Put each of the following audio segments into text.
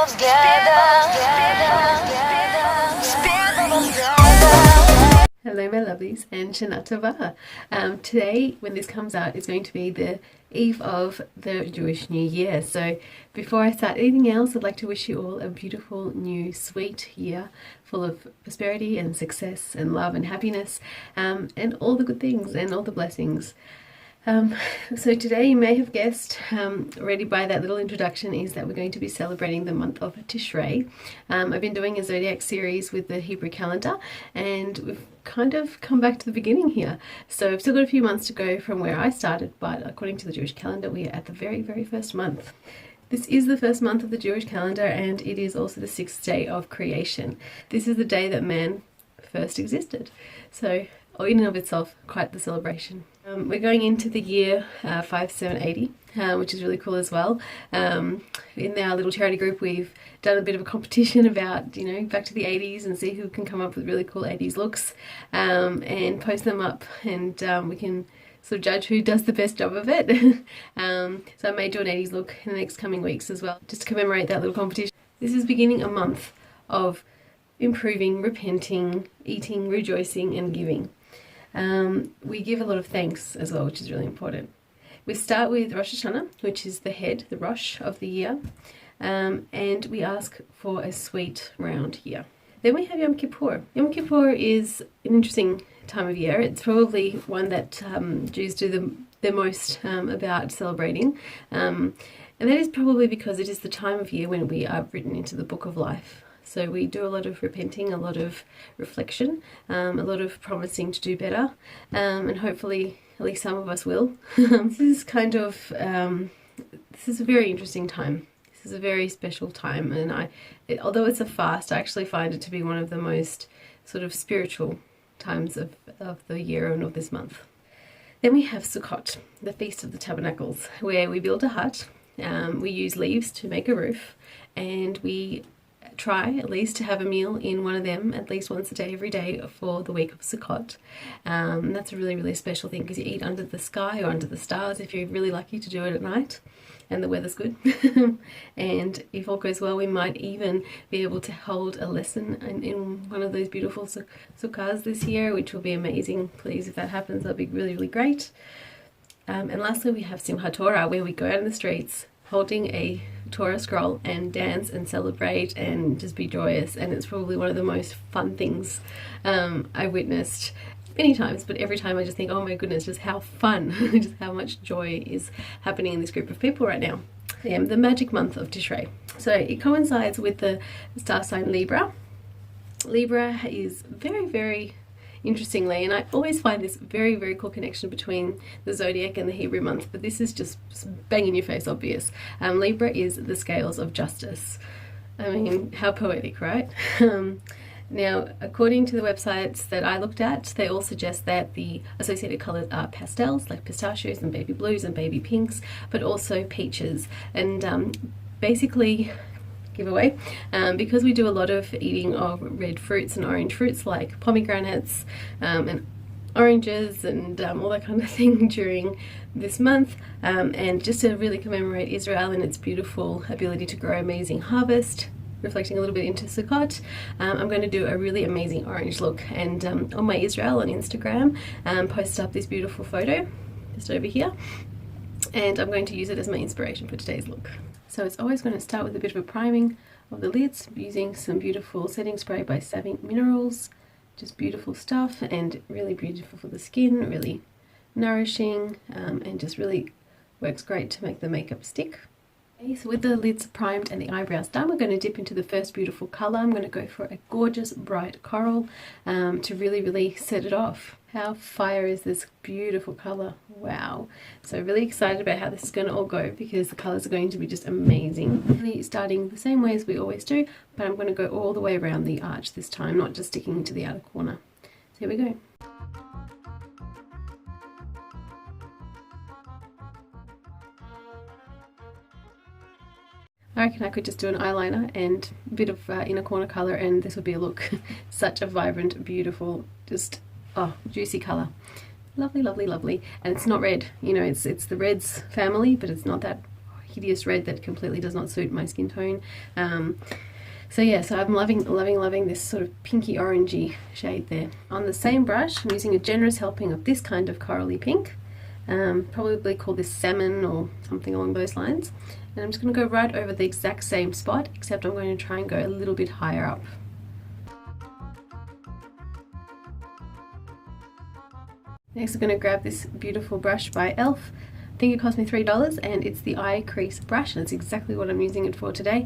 Hello my lovelies and Shana Tova. Today when this comes out is going to be the eve of the Jewish New Year. So before I start anything else, I'd like to wish you all a beautiful new sweet year full of prosperity and success and love and happiness, and all the good things and all the blessings. So today, you may have guessed already by that little introduction, is that we're going to be celebrating the month of Tishrei. I've been doing a zodiac series with the Hebrew calendar, and we've kind of come back to the beginning here. So I've still got a few months to go from where I started, but according to the Jewish calendar, we are at the very, very first month. This is the first month of the Jewish calendar, and it is also the 6th day of creation. This is the day that man first existed. So in and of itself, quite the celebration. We're going into the year 5780, which is really cool as well. In our little charity group, we've done a bit of a competition about, back to the 80s and see who can come up with really cool 80s looks, and post them up, and we can sort of judge who does the best job of it. So I may do an 80s look in the next coming weeks as well, just to commemorate that little competition. This is beginning a month of improving, repenting, eating, rejoicing, and giving. We give a lot of thanks as well, which is really important. We start with Rosh Hashanah, which is the head, the Rosh of the year, and we ask for a sweet round year. Then we have Yom Kippur. Yom Kippur is an interesting time of year. It's probably one that Jews do the most about celebrating, and that is probably because it is the time of year when we are written into the book of life. So we do a lot of repenting, a lot of reflection, a lot of promising to do better, and hopefully at least some of us will. This is a very interesting time. This is a very special time, and although it's a fast, I actually find it to be one of the most sort of spiritual times of the year and of this month. Then we have Sukkot, the Feast of the Tabernacles, where we build a hut, we use leaves to make a roof, and we try at least to have a meal in one of them at least once a day, every day for the week of Sukkot. That's a really, really special thing, because you eat under the sky or under the stars if you're really lucky to do it at night and the weather's good. And if all goes well, we might even be able to hold a lesson in one of those beautiful sukkahs this year, which will be amazing. Please, if that happens, that'll be really, really great. And lastly, we have Simchat Torah, where we go out in the streets holding a Torah scroll and dance and celebrate and just be joyous. And it's probably one of the most fun things I witnessed many times, but every time I just think, oh my goodness, just how fun, just how much joy is happening in this group of people right now. The magic month of Tishrei. So it coincides with the star sign Libra. Libra is very, very interestingly, and I always find this very, very cool connection between the zodiac and the Hebrew month, but this is just bang in your face obvious. Libra is the scales of justice. I mean, how poetic, right? Now, according to the websites that I looked at, they all suggest that the associated colors are pastels, like pistachios and baby blues and baby pinks, but also peaches. And basically, giveaway, because we do a lot of eating of red fruits and orange fruits like pomegranates and oranges and all that kind of thing during this month, and just to really commemorate Israel and its beautiful ability to grow amazing harvest, reflecting a little bit into Sukkot, I'm going to do a really amazing orange look, and on my Israel on Instagram, post up this beautiful photo just over here, and I'm going to use it as my inspiration for today's look. So it's always going to start with a bit of a priming of the lids, using some beautiful setting spray by Saving Minerals. Just beautiful stuff, and really beautiful for the skin, really nourishing, and just really works great to make the makeup stick. Okay, so with the lids primed and the eyebrows done, we're going to dip into the first beautiful colour. I'm going to go for a gorgeous bright coral to really, really set it off. How fire is this beautiful colour? Wow. So really excited about how this is going to all go, because the colours are going to be just amazing. Really starting the same way as we always do, but I'm going to go all the way around the arch this time, not just sticking to the outer corner. So here we go. I reckon I could just do an eyeliner and a bit of inner corner colour, and this would be a look. Such a vibrant, beautiful, just juicy colour. Lovely, lovely, lovely. And it's not red, it's the reds family, but it's not that hideous red that completely does not suit my skin tone. So yeah, so I'm loving this sort of pinky orangey shade there. On the same brush, I'm using a generous helping of this kind of corally pink. Probably call this salmon or something along those lines. And I'm just going to go right over the exact same spot, except I'm going to try and go a little bit higher up. Next I'm going to grab this beautiful brush by e.l.f. I think it cost me $3, and it's the eye crease brush, and it's exactly what I'm using it for today.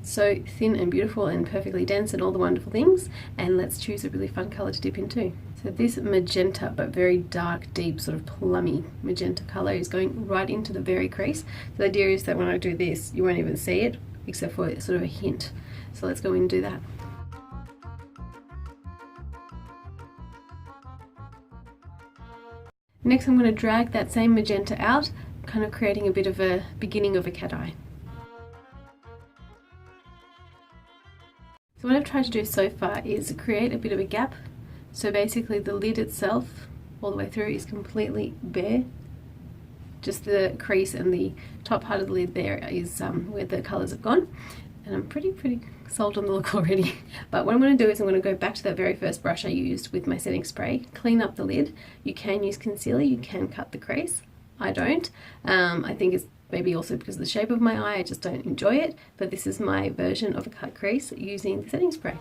So thin and beautiful and perfectly dense and all the wonderful things. And let's choose a really fun color to dip into. So this magenta, but very dark, deep, sort of plummy magenta color is going right into the very crease. So the idea is that when I do this, you won't even see it, except for sort of a hint. So let's go in and do that. Next I'm going to drag that same magenta out, kind of creating a bit of a beginning of a cat eye. So what I've tried to do so far is create a bit of a gap. So basically the lid itself all the way through is completely bare. Just the crease and the top part of the lid there is where the colours have gone. And I'm pretty sold on the look already. But what I'm going to do is I'm going to go back to that very first brush I used with my setting spray, clean up the lid. You can use concealer, you can cut the crease. I don't. I think it's maybe also because of the shape of my eye, I just don't enjoy it, but this is my version of a cut crease using the setting spray.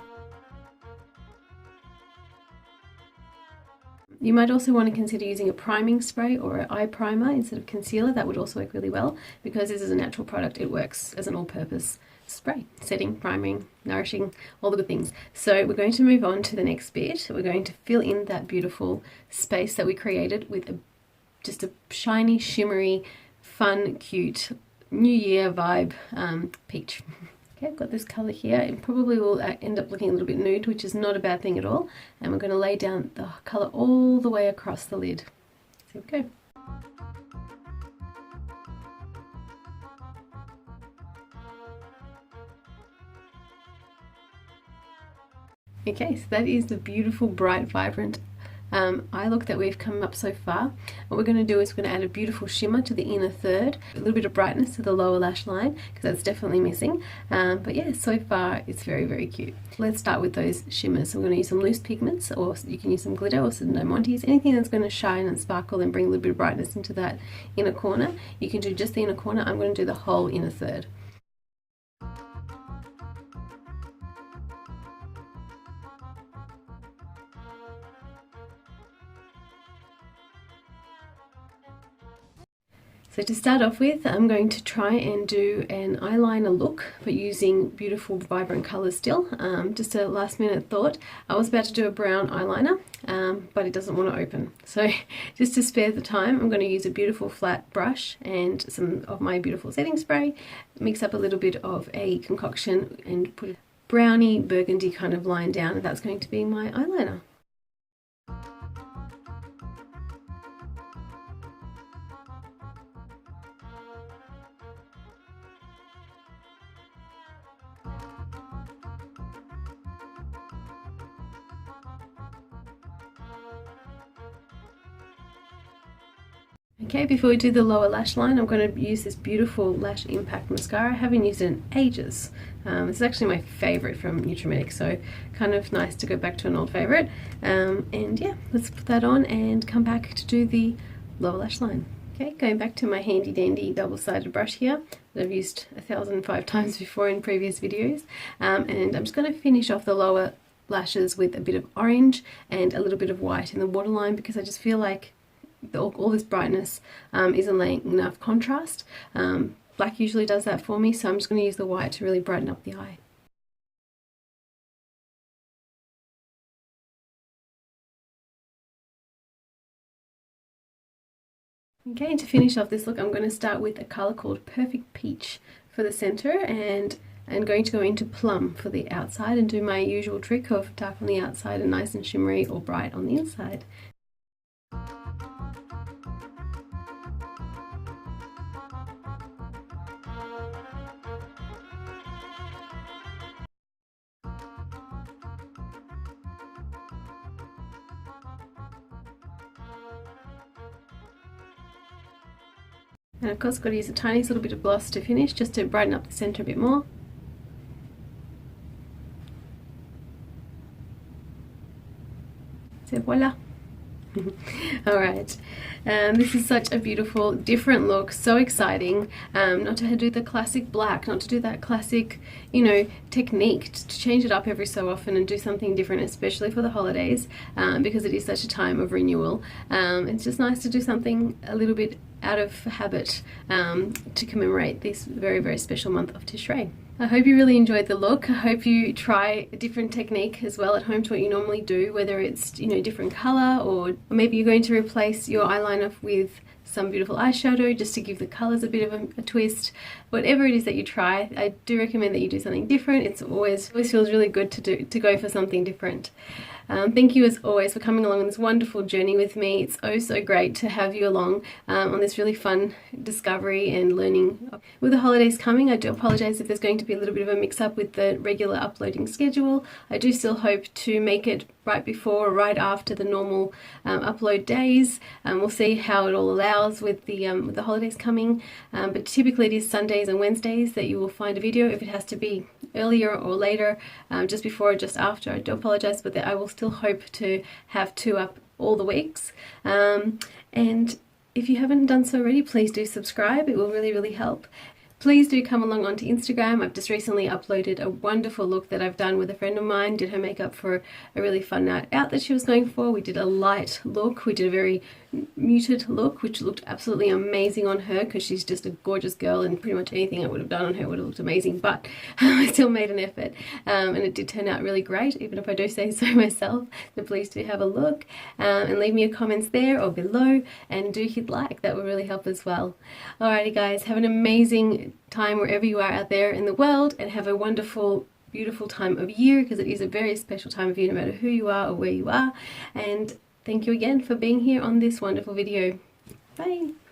You might also want to consider using a priming spray or an eye primer instead of concealer. That would also work really well. Because this is a natural product, it works as an all-purpose spray. Setting, priming, nourishing, all the good things. So we're going to move on to the next bit. We're going to fill in that beautiful space that we created with just a shiny, shimmery, fun, cute, New Year vibe peach. Okay, I've got this colour here. It probably will end up looking a little bit nude, which is not a bad thing at all. And we're going to lay down the colour all the way across the lid. So here we go. Okay, so that is the beautiful, bright, vibrant eye look that we've come up so far. What we're going to do is we're going to add a beautiful shimmer to the inner third, a little bit of brightness to the lower lash line, because that's definitely missing. But yeah, so far it's very cute. Let's start with those shimmers. So we're going to use some loose pigments, or you can use some glitter or some diamantes, anything that's going to shine and sparkle and bring a little bit of brightness into that inner corner. You can do just the inner corner. I'm going to do the whole inner third. So to start off with, I'm going to try and do an eyeliner look, but using beautiful vibrant colours still. Just a last minute thought. I was about to do a brown eyeliner, but it doesn't want to open. So just to spare the time, I'm going to use a beautiful flat brush and some of my beautiful setting spray, mix up a little bit of a concoction and put a browny burgundy kind of line down, and that's going to be my eyeliner. Okay, before we do the lower lash line, I'm going to use this beautiful Lash Impact Mascara. I haven't used it in ages. This is actually my favourite from Nutrimetic, so kind of nice to go back to an old favourite. And yeah, let's put that on and come back to do the lower lash line. Okay, going back to my handy dandy double-sided brush here that I've used 1,005 times before in previous videos. And I'm just going to finish off the lower lashes with a bit of orange and a little bit of white in the waterline, because I just feel like all this brightness isn't laying enough contrast. Black usually does that for me, so I'm just going to use the white to really brighten up the eye. Okay, and to finish off this look, I'm going to start with a colour called Perfect Peach for the centre, and I'm going to go into Plum for the outside and do my usual trick of dark on the outside and nice and shimmery or bright on the inside. And of course, got to use a tiny little bit of gloss to finish, just to brighten up the center a bit more. So voila. Alright, this is such a beautiful different look, so exciting. Not to do the classic black, not to do that classic, you know, technique, to change it up every so often and do something different, especially for the holidays, because it is such a time of renewal. It's just nice to do something a little bit out of habit to commemorate this very, very special month of Tishrei. I hope you really enjoyed the look. I hope you try a different technique as well at home to what you normally do, whether it's, you know, different color, or maybe you're going to replace your eyeliner with some beautiful eyeshadow just to give the colors a bit of a twist. Whatever it is that you try, I do recommend that you do something different. It's always feels really good to go for something different. Thank you as always for coming along on this wonderful journey with me. It's so great to have you along on this really fun discovery and learning. With the holidays coming, I do apologize if there's going to be a little bit of a mix-up with the regular uploading schedule. I do still hope to make it right before or right after the normal upload days. We'll see how it all allows with the holidays coming, but typically it is Sundays and Wednesdays that you will find a video. If it has to be earlier or later, just before or just after, I do apologize, but I will still hope to have 2 up all the weeks. And if you haven't done so already, please do subscribe. It will really help. Please do come along onto Instagram. I've just recently uploaded a wonderful look that I've done with a friend of mine. Did her makeup for a really fun night out that she was going for. We did a light look. We did a very muted look, which looked absolutely amazing on her because she's just a gorgeous girl, and pretty much anything I would have done on her would have looked amazing, but I still made an effort, and it did turn out really great, even if I do say so myself. So please do have a look, and leave me your comments there or below, and do hit like. That will really help as well. Alrighty guys, have an amazing time wherever you are out there in the world, and have a wonderful, beautiful time of year, because it is a very special time of year no matter who you are or where you are. And thank you again for being here on this wonderful video. Bye!